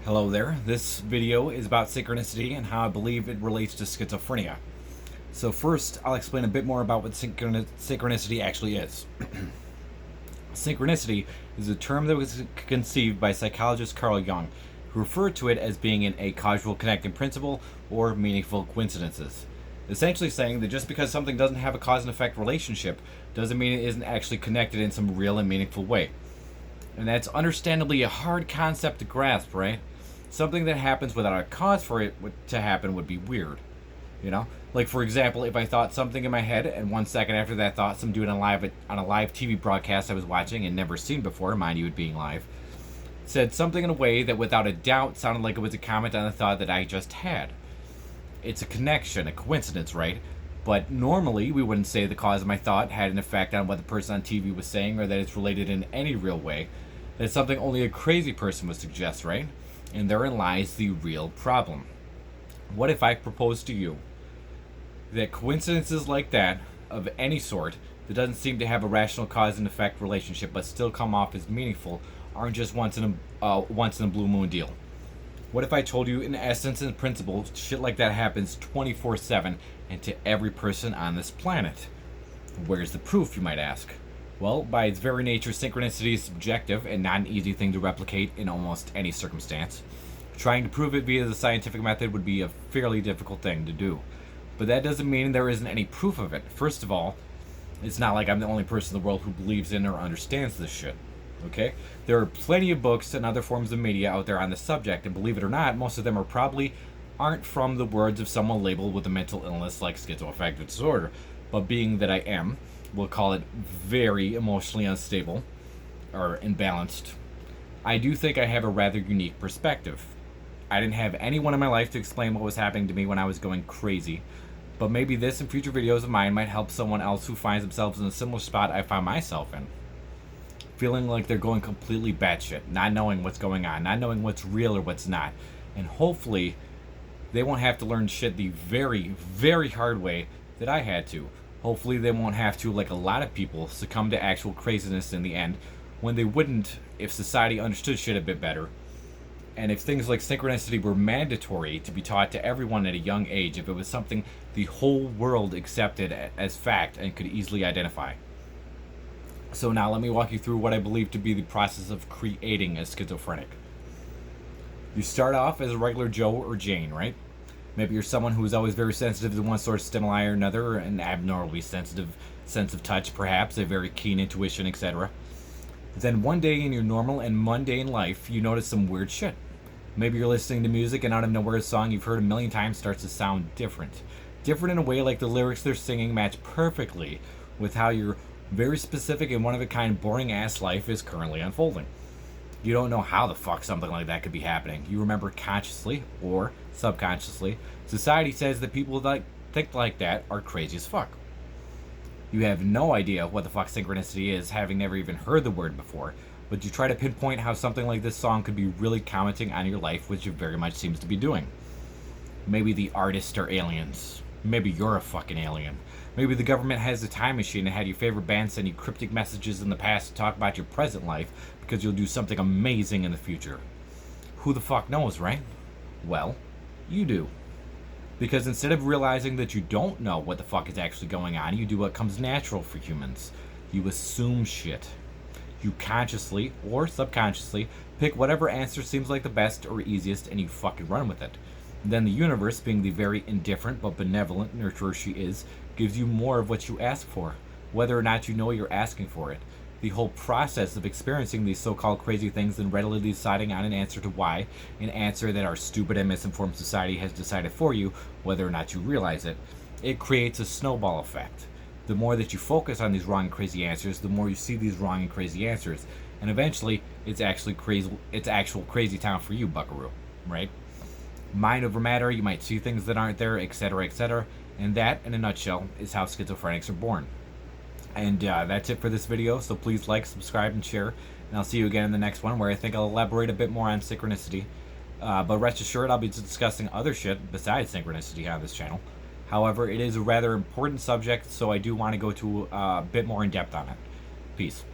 Hello there. This video is about synchronicity and how I believe it relates to schizophrenia. So first, I'll explain a bit more about what synchronicity actually is. Synchronicity is a term that was conceived by psychologist Carl Jung, who referred to it as being a causal connecting principle or meaningful coincidences. Essentially saying that just because something doesn't have a cause and effect relationship doesn't mean it isn't actually connected in some real and meaningful way. And that's understandably a hard concept to grasp, right? Something that happens without a cause for it to happen would be weird. You know? Like, for example, if I thought something in my head, and 1 second after that thought, some dude on a live TV broadcast I was watching and never seen before, mind you, it being live, said something in a way that without a doubt sounded like it was a comment on the thought that I just had. It's a connection, a coincidence, right? But normally, we wouldn't say the cause of my thought had an effect on what the person on TV was saying or that it's related in any real way. That's something only a crazy person would suggest, right? And therein lies the real problem. What if I proposed to you that coincidences like that, of any sort, that doesn't seem to have a rational cause and effect relationship but still come off as meaningful, aren't just once in a blue moon deal? What if I told you, in essence and principle, shit like that happens 24/7 and to every person on this planet? Where's the proof, you might ask? Well, by its very nature, synchronicity is subjective and not an easy thing to replicate in almost any circumstance. Trying to prove it via the scientific method would be a fairly difficult thing to do. But that doesn't mean there isn't any proof of it. First of all, it's not like I'm the only person in the world who believes in or understands this shit. Okay? There are plenty of books and other forms of media out there on the subject, and believe it or not, most of them aren't from the words of someone labeled with a mental illness like schizoaffective disorder. But being that I am, we'll call it very emotionally unstable or imbalanced, I do think I have a rather unique perspective. I didn't have anyone in my life to explain what was happening to me when I was going crazy, but maybe this and future videos of mine might help someone else who finds themselves in a similar spot I found myself in. Feeling like they're going completely batshit, not knowing what's going on, not knowing what's real or what's not. And hopefully, they won't have to learn shit the very, very hard way that I had to. Hopefully they won't have to, like a lot of people, succumb to actual craziness in the end, when they wouldn't if society understood shit a bit better. And if things like synchronicity were mandatory to be taught to everyone at a young age, if it was something the whole world accepted as fact and could easily identify. So now let me walk you through what I believe to be the process of creating a schizophrenic. You start off as a regular Joe or Jane, right? Maybe you're someone who is always very sensitive to one sort of stimuli or another, an abnormally sensitive sense of touch perhaps, a very keen intuition, etc. Then one day in your normal and mundane life, you notice some weird shit. Maybe you're listening to music and out of nowhere a song you've heard a million times starts to sound different. Different in a way like the lyrics they're singing match perfectly with how your very specific and one-of-a-kind boring-ass life is currently unfolding. You don't know how the fuck something like that could be happening. You remember consciously or subconsciously. Society says that people that think like that are crazy as fuck. You have no idea what the fuck synchronicity is, having never even heard the word before, but you try to pinpoint how something like this song could be really commenting on your life, which it very much seems to be doing. Maybe the artists are aliens. Maybe you're a fucking alien. Maybe the government has a time machine and had your favorite band send you cryptic messages in the past to talk about your present life because you'll do something amazing in the future. Who the fuck knows, right? Well, you do. Because instead of realizing that you don't know what the fuck is actually going on, you do what comes natural for humans. You assume shit. You consciously or subconsciously pick whatever answer seems like the best or easiest and you fucking run with it. Then the universe, being the very indifferent but benevolent nurturer she is, gives you more of what you ask for, whether or not you know you're asking for it. The whole process of experiencing these so-called crazy things and readily deciding on an answer to why, an answer that our stupid and misinformed society has decided for you, whether or not you realize it, it creates a snowball effect. The more that you focus on these wrong and crazy answers, the more you see these wrong and crazy answers, and eventually it's actually crazy. It's actual crazy town for you, buckaroo, right? Mind over matter, you might see things that aren't there, etc., etc., and that, in a nutshell, is how schizophrenics are born. And that's it for this video, so please like, subscribe, and share, and I'll see you again in the next one, where I think I'll elaborate a bit more on synchronicity. But rest assured, I'll be discussing other shit besides synchronicity on this channel. However, it is a rather important subject, so I do want to go to a bit more in depth on it. Peace.